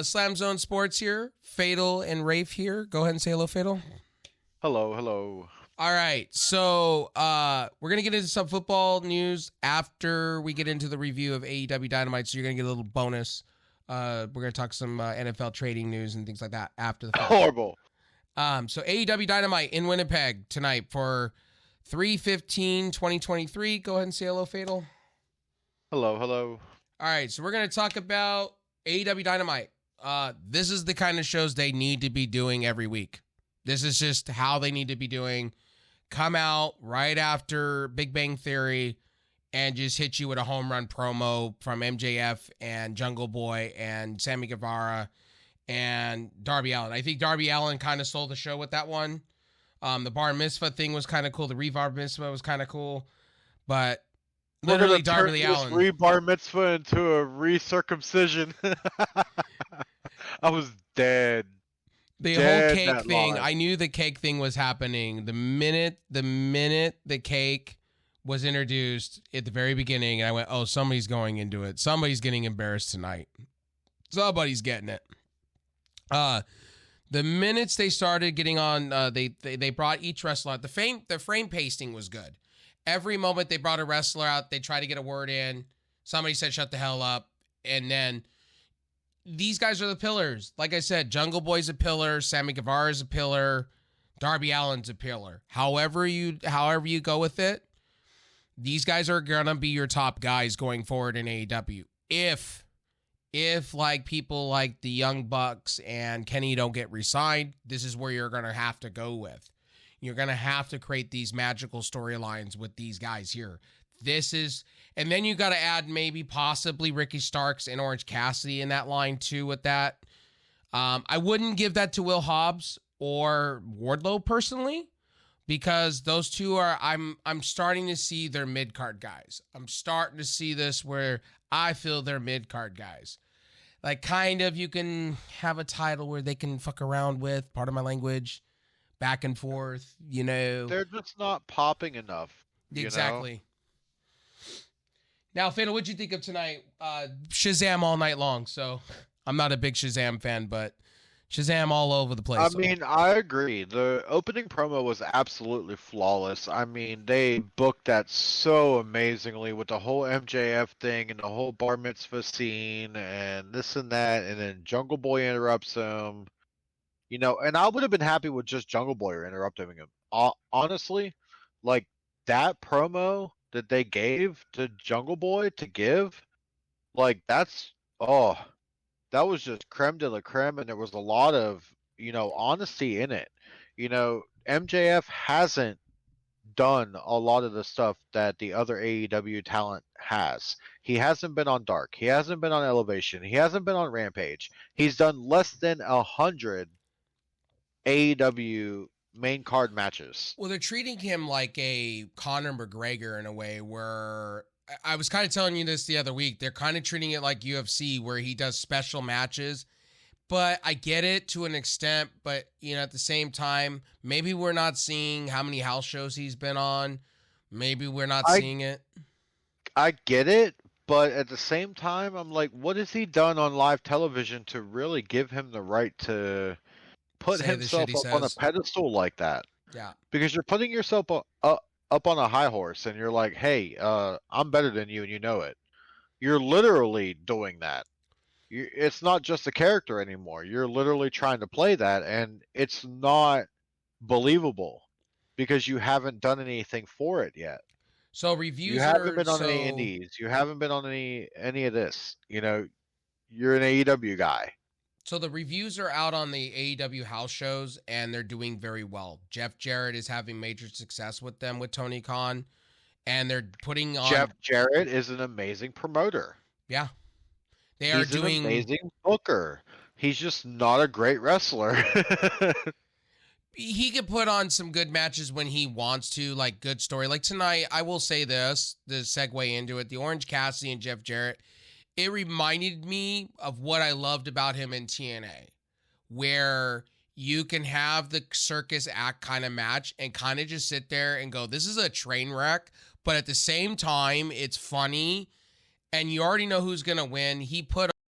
SlamZoneSports here. Fatal and Rafe here. Go ahead and say hello, Fatal. Hello, hello. All right, so we're going to get into some football news after we get into the review of AEW Dynamite, so you're going to get a little bonus. We're going to talk some NFL trading news and things like that after the fact. Horrible. So AEW Dynamite in Winnipeg tonight for 3/15/2023. Go ahead and say hello, Fatal. Hello, hello. All right, so we're going to talk about AEW Dynamite. This is the kind of shows they need to be doing every week. This is just how they need to be doing. Come out right after Big Bang Theory and just hit you with a home run promo from MJF and Jungle Boy and Sammy Guevara and Darby Allin. I think Darby Allin kind of stole the show with that one. The Bar Mitzvah thing was kind of cool. The Rebar Mitzvah was kind of cool. But literally Darby Allin. Re-bar mitzvah into a re-circumcision. I was dead. The whole cake thing, I knew the cake thing was happening. The minute the cake was introduced at the very beginning, and I went, oh, somebody's going into it. Somebody's getting embarrassed tonight. Somebody's getting it. The minutes they started getting on, they brought each wrestler out. The frame pasting was good. Every moment they brought a wrestler out, they tried to get a word in. Somebody said, shut the hell up. And then these guys are the pillars. Like I said, Jungle Boy's a pillar. Sammy Guevara's a pillar. Darby Allin's a pillar. However you go with it, these guys are going to be your top guys going forward in AEW. If like people like the Young Bucks and Kenny don't get re-signed, this is where you're going to have to go with. You're going to have to create these magical storylines with these guys here. And then you got to add maybe possibly Ricky Starks and Orange Cassidy in that line too with that. I wouldn't give that to Will Hobbs or Wardlow personally, because those two are, I'm starting to see their mid-card guys. I'm starting to see this where I feel they're mid-card guys. Like kind of you can have a title where they can fuck around with, part of my language, back and forth, you know. They're just not popping enough. Exactly. Now, Fatal, what'd you think of tonight? Shazam all night long. So I'm not a big Shazam fan, but Shazam all over the place. I mean, I agree. The opening promo was absolutely flawless. I mean, they booked that so amazingly with the whole MJF thing and the whole bar mitzvah scene and this and that, and then Jungle Boy interrupts him. You know, and I would have been happy with just Jungle Boy interrupting him. Honestly, like that promo that they gave to Jungle Boy to give, like that was just creme de la creme, and there was a lot of, you know, honesty in it. You know, MJF hasn't done a lot of the stuff that the other AEW talent has. He hasn't been on Dark. He hasn't been on Elevation. He hasn't been on Rampage. He's done less than 100 AEW main card matches. Well, they're treating him like a Conor McGregor in a way where I was kind of telling you this the other week. They're kind of treating it like UFC where he does special matches, but I get it to an extent, but you know, at the same time, maybe we're not seeing how many house shows he's been on. Maybe we're not seeing it. I get it, but at the same time, I'm like, what has he done on live television to really give him the right to put himself up on a pedestal like that? Yeah. Because you're putting yourself up on a high horse and you're like, hey, I'm better than you and you know it. You're literally doing that. It's not just a character anymore. You're literally trying to play that, and it's not believable because you haven't done anything for it yet. So reviews. You haven't been on any indies. You haven't been on any of this. You know, you're an AEW guy. So the reviews are out on the AEW house shows, and they're doing very well. Jeff Jarrett is having major success with them with Tony Khan, and they're putting on. Jeff Jarrett is an amazing promoter. Yeah, He's an amazing booker. He's just not a great wrestler. He could put on some good matches when he wants to, like good story. Like tonight, I will say this, to segue into it, the Orange Cassidy and Jeff Jarrett, it reminded me of what I loved about him in TNA, where you can have the circus act kind of match and kind of just sit there and go, this is a train wreck, but at the same time, it's funny, and you already know who's going to win. He put